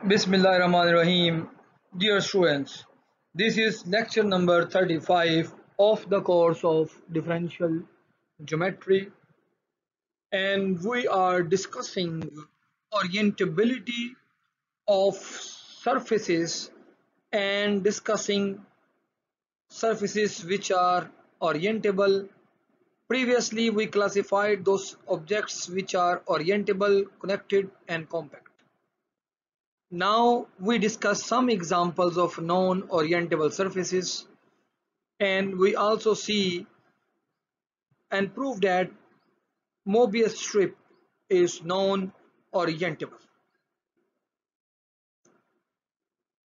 Bismillahirrahmanirrahim. Dear students, this is lecture number 35 of the course of differential geometry, and we are discussing orientability of surfaces and discussing surfaces which are orientable. Previously, we classified those objects which are orientable, connected, and compact. Now we discuss some examples of non-orientable surfaces, and we also see and prove that Mobius strip is non-orientable.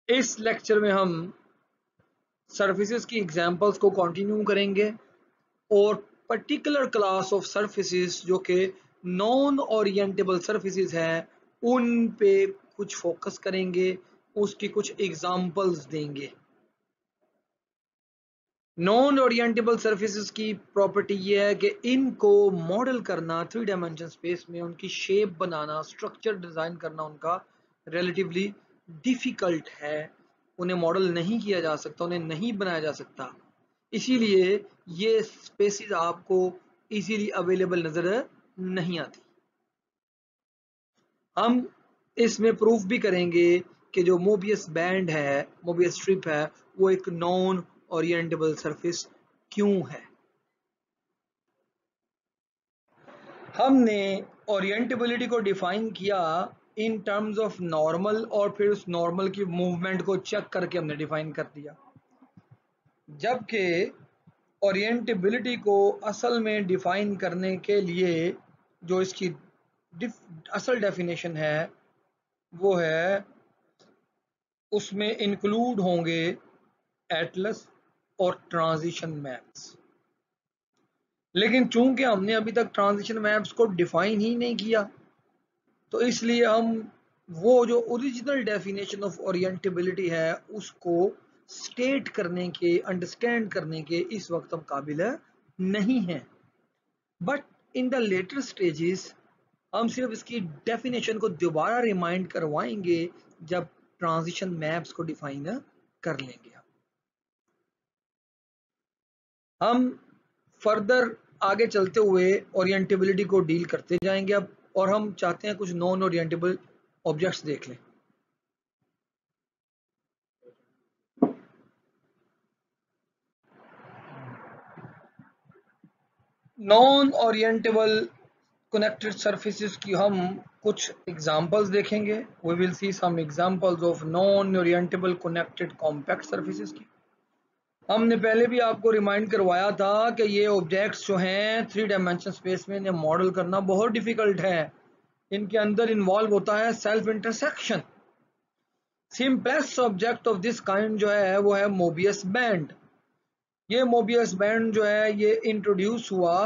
इस lecture में हम surfaces की examples को continue करेंगे और particular class of surfaces जो कि non orientable surfaces हैं उन पे कुछ फोकस करेंगे, उसकी कुछ एग्जांपल्स देंगे। नॉन ओरिएंटेबल सर्फेसेस की प्रॉपर्टी ये है कि इनको मॉडल करना थ्री डायमेंशन स्पेस में, उनकी शेप बनाना, स्ट्रक्चर डिजाइन करना उनका रिलेटिवली डिफिकल्ट है। उन्हें मॉडल नहीं किया जा सकता, उन्हें नहीं बनाया जा सकता, इसीलिए ये स्पेसेस आपको इजीली अवेलेबल नजर नहीं आती। हम इसमें प्रूफ भी करेंगे कि जो मोबियस बैंड है, मोबियस स्ट्रिप है, वो एक नॉन ओरिएंटेबल सरफेस क्यों है। हमने ओरिएंटेबिलिटी को डिफाइन किया इन टर्म्स ऑफ नॉर्मल और फिर उस नॉर्मल की मूवमेंट को चेक करके हमने डिफाइन कर दिया, जबकि ओरिएंटेबिलिटी को असल में डिफाइन करने के लिए जो इसकी असल डेफिनेशन है वो है, उसमें इंक्लूड होंगे एटलस और ट्रांजिशन मैप्स। लेकिन चूंकि हमने अभी तक ट्रांजिशन मैप्स को डिफाइन ही नहीं किया, तो इसलिए हम वो जो ओरिजिनल डेफिनेशन ऑफ ओरिएंटेबिलिटी है उसको स्टेट करने के, अंडरस्टैंड करने के इस वक्त हम काबिल नहीं हैं। But in the later stages हम सिर्फ इसकी डेफिनेशन को दोबारा रिमाइंड करवाएंगे जब ट्रांजिशन मैप्स को डिफाइन कर लेंगे। हम फर्दर आगे चलते हुए ओरिएंटेबिलिटी को डील करते जाएंगे अब, और हम चाहते हैं कुछ नॉन ओरिएंटेबल ऑब्जेक्ट्स देख लें। नॉन ओरिएंटेबल कनेक्टेड सरफेसेस की हम कुछ एग्जांपल्स देखेंगे। We will see some examples of non orientable connected compact surfaces की। हमने पहले भी आपको रिमाइंड करवाया था कि ये ऑब्जेक्ट्स जो हैं थ्री डायमेंशन स्पेस में इन्हें मॉडल करना बहुत डिफिकल्ट है। इनके अंदर इन्वॉल्व होता है self intersection. Simplest object of this kind जो है वो है मोबियस बैंड। ये मोबियस बैंड जो है ये इंट्रोड्यूस हुआ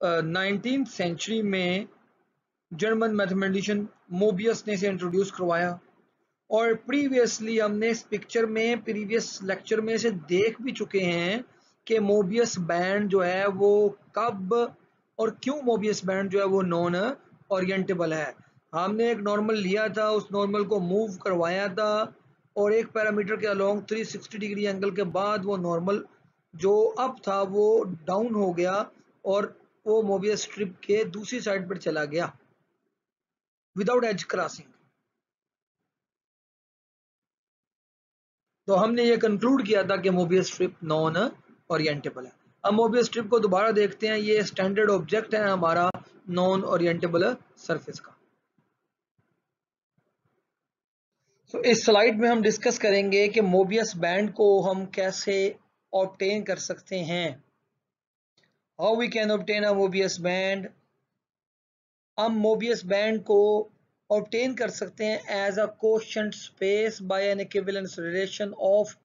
19th सेंचुरी में। जर्मन मैथमेटिशियन मोबियस ने इसे इंट्रोड्यूस करवाया, और प्रीवियसली हमने इस पिक्चर में प्रीवियस लेक्चर में से देख भी चुके हैं कि मोबियस बैंड जो है वो कब और क्यों मोबियस बैंड जो है वो नॉन ओरिएंटेबल है। हमने एक नॉर्मल लिया था, उस नॉर्मल को मूव करवाया था, और एक पैरामीटर के अलोंग 360 डिग्री एंगल के बाद वो नॉर्मल जो अप था वो डाउन हो गया और वो मोबियस स्ट्रिप के दूसरी साइड पर चला गया विदाउट एज क्रॉसिंग। तो हमने ये कंक्लूड किया था कि मोबियस स्ट्रिप नॉन ओरिएंटेबल है। अब मोबियस स्ट्रिप को दोबारा देखते हैं। ये स्टैंडर्ड ऑब्जेक्ट है हमारा नॉन ओरिएंटेबल सरफेस का। तो इस स्लाइड में हम डिस्कस करेंगे कि मोबियस बैंड को हम कैसे ऑब्टेन कर सकते हैं। How we can obtain a Mobius band. हम मोबियस बैंड को ऑब्टेन कर सकते हैं as a quotient space by an equivalence relation of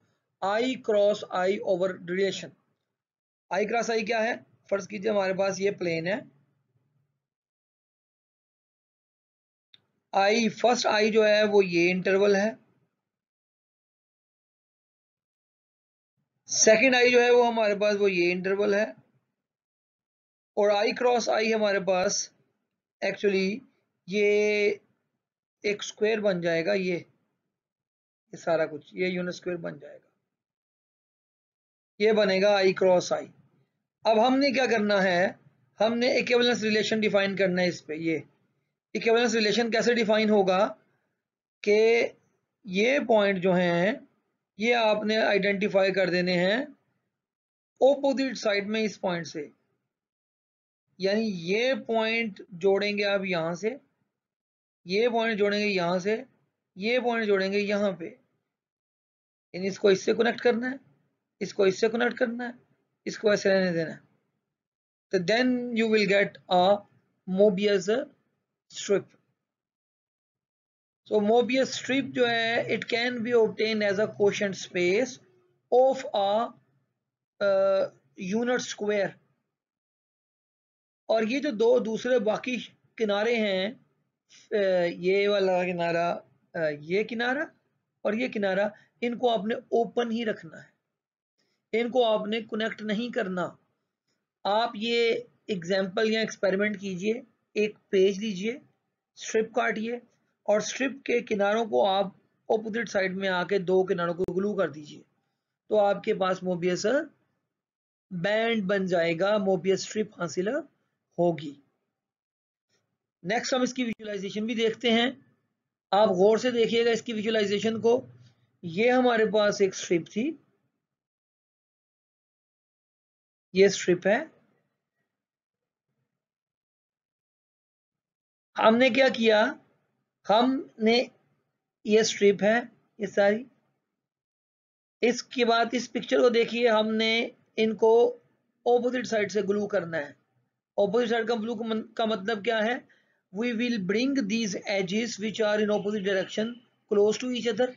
I cross I over relation. I cross I क्या है? फर्ज कीजिए हमारे पास ये प्लेन है, आई फर्स्ट आई जो है वो ये इंटरवल है, सेकंड आई जो है वो हमारे पास वो ये इंटरवल है, और आई क्रॉस आई हमारे पास एक्चुअली ये एक स्क्वायर बन जाएगा, ये सारा कुछ ये यूनिट स्क्वायर बन जाएगा, ये बनेगा आई क्रॉस आई। अब हमने क्या करना है, हमने इक्विवेलेंस रिलेशन डिफाइन करना है इस पे। ये इक्विवेलेंस रिलेशन कैसे डिफाइन होगा कि ये पॉइंट जो हैं ये आपने आइडेंटिफाई कर देने हैं ऑपोजिट साइड में इस पॉइंट से, यानी ये पॉइंट जोड़ेंगे आप यहां से, ये पॉइंट जोड़ेंगे यहां से, ये पॉइंट जोड़ेंगे यहां पे, यानी इसको इससे कनेक्ट करना है, इसको इससे कनेक्ट करना है, इसको ऐसे रहने देना है। तो then you will get a Mobius strip. So Mobius strip जो है it can be obtain as a quotient space of a unit square. और ये जो दो दूसरे बाकी किनारे हैं, ये वाला किनारा, ये किनारा और ये किनारा, इनको आपने ओपन ही रखना है, इनको आपने कनेक्ट नहीं करना। आप ये एग्जाम्पल या एक्सपेरिमेंट कीजिए, एक पेज लीजिए, स्ट्रिप काटिए और स्ट्रिप के किनारों को आप ऑपोजिट साइड में आके दो किनारों को ग्लू कर दीजिए, तो आपके पास मोबियस बैंड बन जाएगा, मोबियस स्ट्रिप हासिल होगी। नेक्स्ट हम इसकी विजुअलाइजेशन भी देखते हैं। आप गौर से देखिएगा इसकी विजुअलाइजेशन को। ये हमारे पास एक स्ट्रिप थी, ये स्ट्रिप है, हमने क्या किया, हमने ये स्ट्रिप है ये सारी, इसके बाद इस पिक्चर को देखिए, हमने इनको ऑपोजिट साइड से ग्लू करना है। ऑपोजिट साइड का ग्लू का मतलब क्या है, we will bring these edges which are in opposite direction close to each other.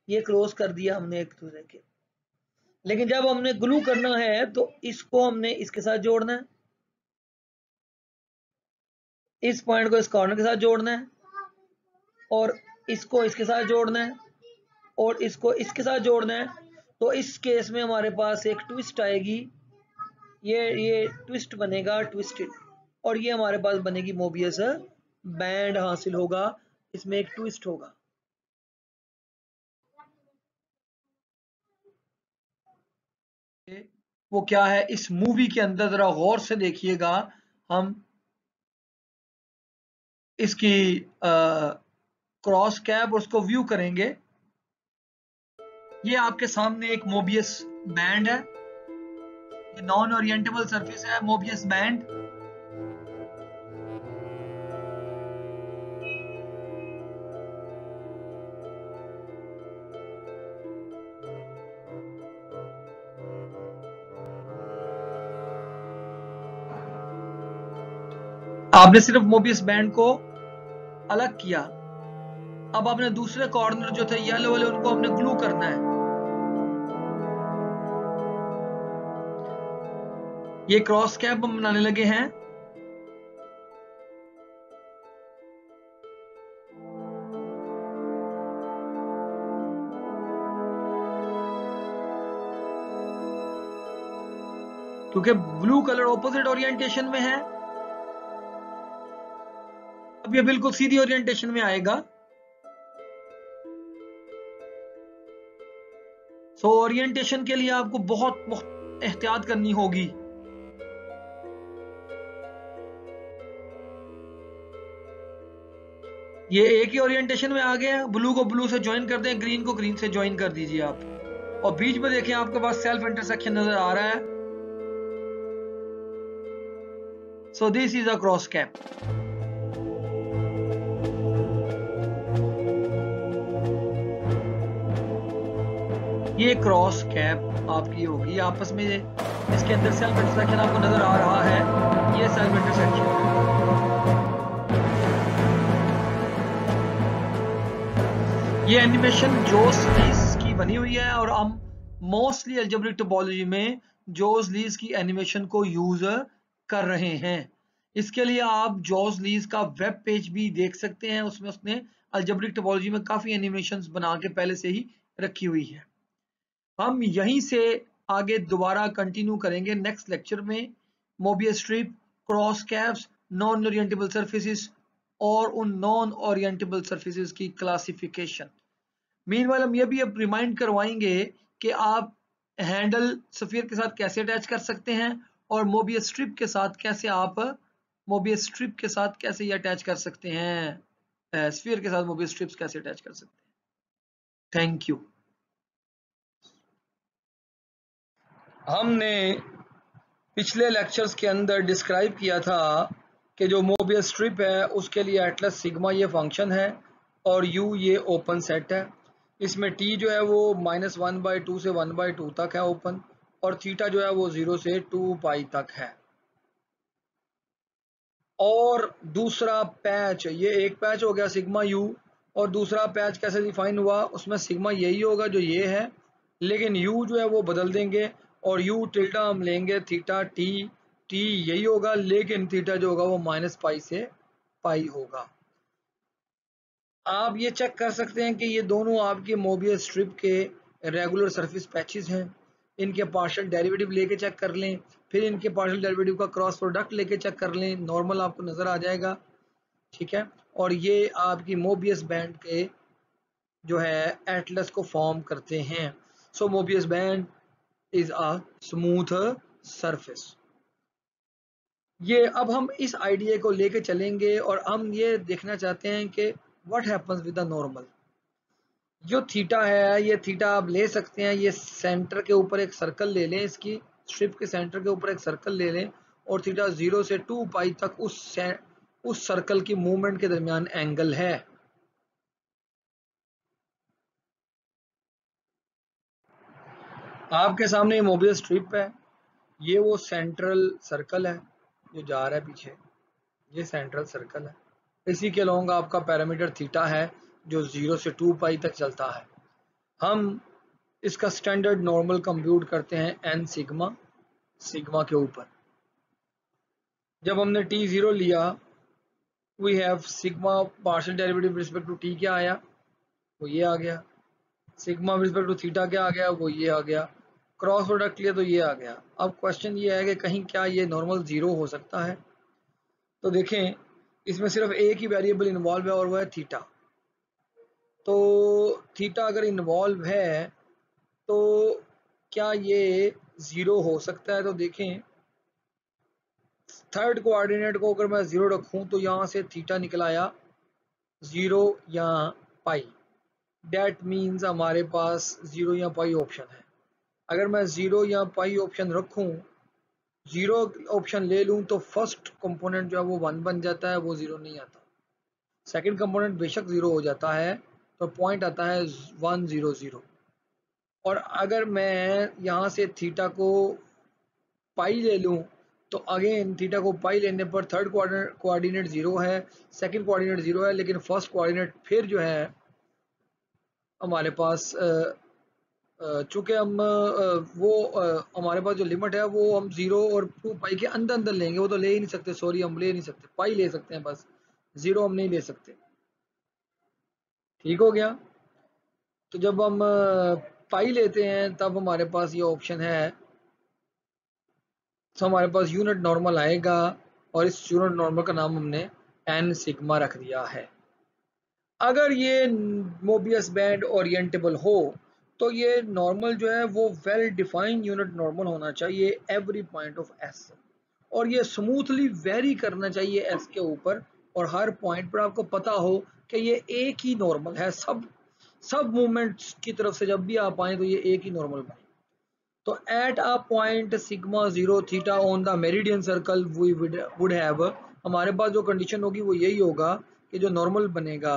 ये क्लोज कर दिया हमने एक दूसरे के, लेकिन जब हमने ग्लू करना है तो इसको हमने इसके साथ जोड़ना है, इस पॉइंट को इस कॉर्नर के साथ जोड़ना है, और इसको इसके साथ जोड़ना है, और इसको इसके साथ जोड़ना है। तो इस केस में हमारे पास एक ट्विस्ट आएगी, ये ट्विस्ट बनेगा ट्विस्टेड, और ये हमारे पास बनेगी मोबियस बैंड हासिल होगा, इसमें एक ट्विस्ट होगा। वो क्या है इस मूवी के अंदर जरा गौर से देखिएगा, हम इसकी क्रॉस कैप उसको व्यू करेंगे। ये आपके सामने एक मोबियस बैंड है, ये नॉन ओरिएंटेबल सरफेस है, मोबियस बैंड। आपने सिर्फ मोबियस बैंड को अलग किया, अब आपने दूसरे कॉर्नर जो थे येलो वाले उनको हमने ग्लू करना है। ये क्रॉस कैप हम बनाने लगे हैं। क्योंकि ब्लू कलर ऑपोजिट ओरिएंटेशन में है, अब ये बिल्कुल सीधी ओरिएंटेशन में आएगा। सो ओरिएंटेशन के लिए आपको बहुत एहतियात करनी होगी। ये एक ही ओरिएंटेशन में आ गया, ब्लू को ब्लू से ज्वाइन कर दें, ग्रीन को ग्रीन से ज्वाइन कर दीजिए आप, और बीच में देखें आपके पास सेल्फ इंटरसेक्शन नजर आ रहा है। So this is a cross cap. ये क्रॉस कैप आपकी होगी, आपस में इसके अंदर सेल्फ इंटरसेक्शन आपको नजर आ रहा है, ये सेल्फ इंटरसेक्शन। ये एनिमेशन जोस लीज की बनी हुई है, और हम मोस्टली अलजेब्रिक टोपोलॉजी में जोस लीज की एनिमेशन को यूज कर रहे हैं। इसके लिए आप जोस लीज का वेब पेज भी देख सकते हैं, उसमें उसने अलजेब्रिक टोपोलॉजी में काफी एनिमेशंस बना के पहले से ही रखी हुई है। हम यहीं से आगे दोबारा कंटिन्यू करेंगे नेक्स्ट लेक्चर में, Mobius strip, cross caps, non orientable surfaces और उन नॉन ओरिएंटेबल सरफेसेस की क्लासिफिकेशन। मीनवाइल हम ये भी अब रिमाइंड करवाएंगे कि आप हैंडल स्फीयर के साथ कैसे अटैच कर सकते हैं और मोबियस स्ट्रिप के साथ कैसे ये अटैच कर सकते हैं, स्फीयर के साथ मोबियस स्ट्रिप्स कैसे अटैच कर सकते हैं। Thank you. हमने पिछले लेक्चर्स के अंदर डिस्क्राइब किया था कि जो मोबियस स्ट्रिप है उसके लिए एटलस सिग्मा ये फंक्शन है और u ये ओपन सेट है। इसमें t जो है वो -1/2 से 1/2 तक है ओपन, और थीटा जो है वो 0 से 2 पाई तक है। और दूसरा पैच, ये एक पैच हो गया सिग्मा u, और दूसरा पैच कैसे डिफाइन हुआ, उसमें सिग्मा यही होगा जो ये है, लेकिन u जो है वो बदल देंगे और u टिल्डा हम लेंगे थीटा t यही होगा, लेकिन थीटा जो होगा वो -पाई से पाई होगा। आप ये चेक कर सकते हैं कि ये दोनों आपके मोबियस स्ट्रिप के रेगुलर सरफेस पैचेस हैं। इनके पार्शियल डेरिवेटिव लेके चेक कर लें, फिर इनके पार्शियल डेरिवेटिव का क्रॉस प्रोडक्ट लेके चेक कर लें, नॉर्मल आपको नजर आ जाएगा। ठीक है, और ये आपकी मोबियस बैंड के जो है एटलस को फॉर्म करते हैं। So Mobius band is a smooth surface. ये अब हम इस आइडिया को लेके चलेंगे और हम ये देखना चाहते हैं कि what happens with the normal. जो थीटा है, ये थीटा आप ले सकते हैं, ये सेंटर के ऊपर एक सर्कल ले लें, इसकी स्ट्रिप के सेंटर के ऊपर एक सर्कल ले लें, और थीटा 0 से 2 पाई तक उस सर्कल की मूवमेंट के दरमियान एंगल है। आपके सामने मोबियस स्ट्रिप है, ये वो सेंट्रल सर्कल है जो जा रहा है पीछे, ये सेंट्रल सर्कल है। इसी के लॉन्ग आपका पैरामीटर थीटा है जो 0 से 2 पाई तक चलता है। हम इसका स्टैंडर्ड नॉर्मल कंप्यूट करते हैं n सिग्मा के ऊपर। जब हमने t0 लिया, we have sigma partial derivative respect to t क्या आया, वो ये आ गया। सिग्मा रिस्पेक्ट टू थीटा क्या आ गया, वो ये आ गया। क्रॉस प्रोडक्ट लिया तो ये आ गया। अब क्वेश्चन ये है कि कहीं क्या ये नॉर्मल 0 हो सकता है? तो देखें, इसमें सिर्फ एक ही वेरिएबल इन्वॉल्व है और वो है थीटा। तो थीटा अगर इन्वॉल्व है तो क्या ये 0 हो सकता है? तो देखें, थर्ड कोऑर्डिनेट को अगर मैं 0 रखूं तो यहाँ से थीटा निकल आया 0 या पाई। डेट मीन्स हमारे पास 0 या पाई ऑप्शन है। अगर मैं 0 या पाई ऑप्शन रखूं, 0 ऑप्शन ले लूं, तो फर्स्ट कंपोनेंट जो है वो 1 बन जाता है, वो 0 नहीं आता। सेकंड कंपोनेंट बेशक 0 हो जाता है, तो पॉइंट आता है 1 0 0। और अगर मैं यहाँ से थीटा को पाई ले लूं, तो अगेन थीटा को पाई लेने पर थर्ड कोऑर्डिनेट 0 है, सेकंड कोऑर्डिनेट 0 है, लेकिन फर्स्ट कोऑर्डिनेट फिर जो है हमारे पास चूंकि हम हमारे पास जो लिमिट है वो हम 0 और 2 पाई के अंदर अंदर लेंगे, वो तो ले ही नहीं सकते, सॉरी हम ले नहीं सकते, पाई ले सकते हैं बस, 0 हम नहीं ले सकते। ठीक हो गया। तो जब हम पाई लेते हैं तब हमारे पास ये ऑप्शन है, तो हमारे पास यूनिट नॉर्मल आएगा, और इस यूनिट नॉर्मल का नाम हमने n सिग्मा रख दिया है। अगर ये मोबियस बैंड ओरिएंटेबल हो तो ये नॉर्मल जो है वो वेल डिफाइंड यूनिट नॉर्मल होना चाहिए एवरी पॉइंट ऑफ s, और ये स्मूथली वेरी करना चाहिए s के ऊपर, और हर पॉइंट पर आपको पता हो कि ये एक ही नॉर्मल है। सब मूवमेंट्स की तरफ से जब भी आप आए तो ये एक ही नॉर्मल बने। तो at a point sigma 0 theta on the meridian circle we would have, हमारे पास जो कंडीशन होगी वो यही होगा कि जो नॉर्मल बनेगा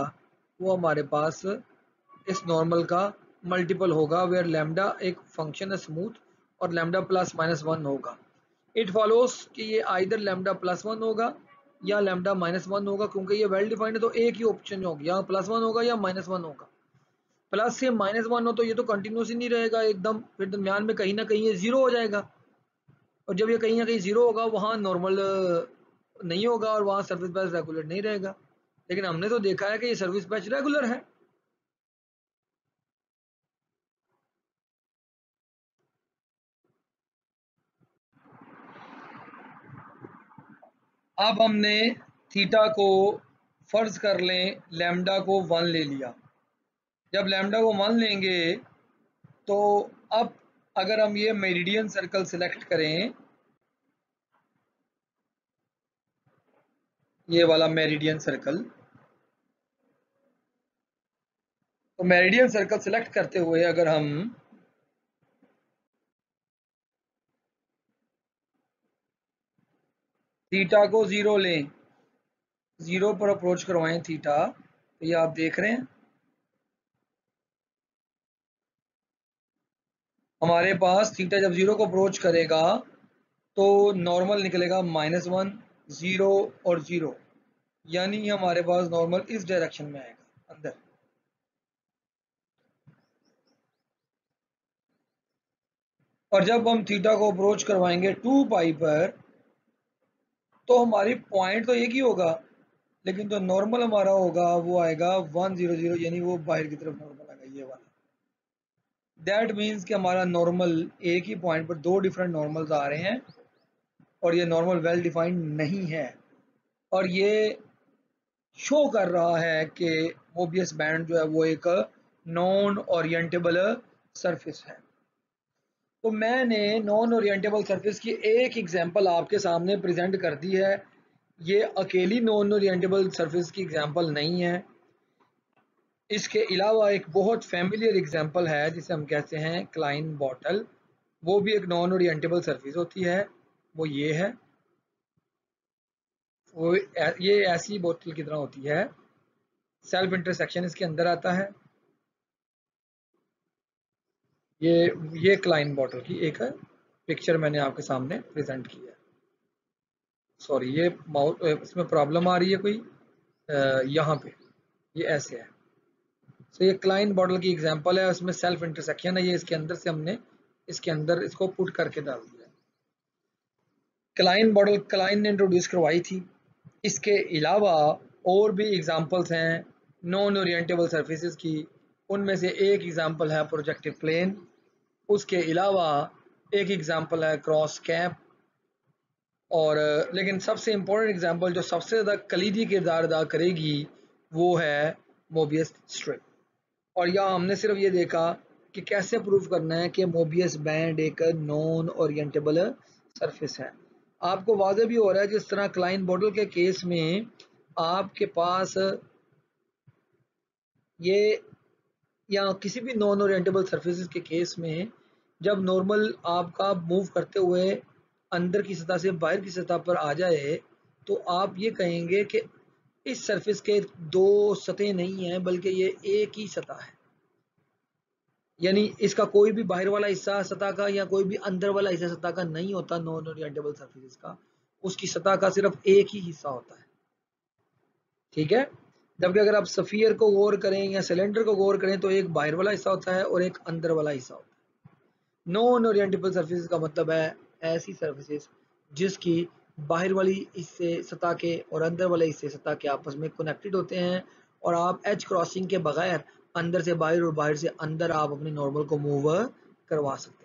वो हमारे पास इस नॉर्मल का मल्टीपल होगा, वेयर लैम्डा एक फंक्शन है स्मूथ, और लैम्डा प्लस माइनस 1 होगा। इट फॉलोस कि ये आइदर लैम्डा प्लस 1 होगा या लैम्डा माइनस 1 होगा, क्योंकि ये वेल डिफाइंड है, तो एक ही ऑप्शन होगी, या प्लस 1 होगा या माइनस 1 होगा। प्लस से माइनस 1 हो तो ये तो कंटिन्यूस ही नहीं रहेगा एकदम, फिर दरमियान में कहीं ना कहीं ये 0 हो जाएगा, और जब ये कहीं ना कहीं 0 होगा वहाँ नॉर्मल नहीं होगा और वहाँ सर्विस बैच रेगुलर नहीं रहेगा। लेकिन हमने तो देखा है कि ये सर्विस बैच रेगुलर है। अब हमने थीटा को फर्ज कर लें लैम्डा को 1 ले लिया। जब लैम्डा को 1 लेंगे तो अब अगर हम ये मेरिडियन सर्कल सिलेक्ट करें, ये वाला मेरिडियन सर्कल, तो मेरिडियन सर्कल सिलेक्ट करते हुए अगर हम थीटा को 0 लें, 0 पर अप्रोच करवाएं थीटा, तो ये आप देख रहे हैं हमारे पास थीटा जब 0 को अप्रोच करेगा तो नॉर्मल निकलेगा -1, 0 और 0, यानी हमारे पास नॉर्मल इस डायरेक्शन में आएगा अंदर। और जब हम थीटा को अप्रोच करवाएंगे 2 पाई पर, तो हमारी पॉइंट तो एक ही होगा, लेकिन जो नॉर्मल हमारा होगा वो आएगा 1 0 0, यानी वो बाहर की तरफ नॉर्मल आएगा, ये वाला। दैट मीन्स कि हमारा नॉर्मल एक ही पॉइंट पर दो डिफरेंट नॉर्मल्स आ रहे हैं और ये नॉर्मल वेल डिफाइंड नहीं है, और ये शो कर रहा है कि मोबियस बैंड जो है वो एक नॉन ओरिएंटेबल सरफेस है। तो मैंने नॉन ओरिएंटेबल सरफेस की एक एग्जांपल आपके सामने प्रेजेंट कर दी है। ये अकेली नॉन ओरिएंटेबल सरफेस की एग्जांपल नहीं है, इसके अलावा एक बहुत फैमिलियर एग्जांपल है जिसे हम कहते हैं क्लाइन बॉटल। वो भी एक नॉन ओरिएंटेबल सरफेस होती है, वो ये है, वो ये ऐसी बोतल की तरह होती है, सेल्फ इंटरसेक्शन इसके अंदर आता है। ये क्लाइन बॉटल की एक पिक्चर मैंने आपके सामने प्रेजेंट की है। सॉरी, ये इसमें प्रॉब्लम आ रही है कोई, यहाँ पे ये ऐसे है। तो ये क्लाइन बॉटल की एग्जांपल है, उसमें सेल्फ इंटरसेक्शन है, ये इसके अंदर से हमने इसके अंदर इसको पुट करके डाल दिया। क्लाइन बॉटल क्लाइन ने इंट्रोड्यूस करवाई थी। इसके अलावा और भी एग्जांपल्स हैं नॉन ओरिएंटेबल सरफेसेस की, उनमें से एक एग्जांपल है प्रोजेक्टिव प्लेन, उसके अलावा एक एग्जांपल है क्रॉस कैप, और लेकिन सबसे इम्पोर्टेंट एग्जांपल जो सबसे ज़्यादा कलीदी किरदार अदा करेगी वो है मोबियस स्ट्रिप। और यहाँ हमने सिर्फ ये देखा कि कैसे प्रूव करना है कि मोबियस बैंड एक नॉन ओरिएंटेबल सरफेस है। आपको वाज़ेह भी हो रहा है जिस तरह क्लाइन बॉटल के केस में आपके पास ये, या किसी भी नॉन ओरिएंटेबल सरफेसेस के केस में जब नॉर्मल आपका मूव करते हुए अंदर की सतह से बाहर की सतह पर आ जाए तो आप ये कहेंगे कि इस सरफेस के दो सतह नहीं है बल्कि ये एक ही सतह है, यानी इसका कोई भी बाहर वाला हिस्सा सतह का या कोई भी अंदर वाला हिस्सा सतह का नहीं होता। नॉन ओरिएंटेबल सरफेस का उसकी सतह का सिर्फ एक ही हिस्सा होता है, ठीक है। जबकि अगर आप सफियर को गौर करें या सिलेंडर को गौर करें तो एक बाहर वाला हिस्सा होता है और एक अंदर वाला हिस्सा होता है। नॉन ओरिएंटेबल सरफेस का मतलब है ऐसी सरफेसेस जिसकी बाहर वाली हिस्से सतह के और अंदर वाले हिस्से सतह के आपस में कनेक्टेड होते हैं, और आप एज क्रॉसिंग के बगैर अंदर से बाहर और बाहर से अंदर आप अपने नॉर्मल को मूव करवा सकते हैं।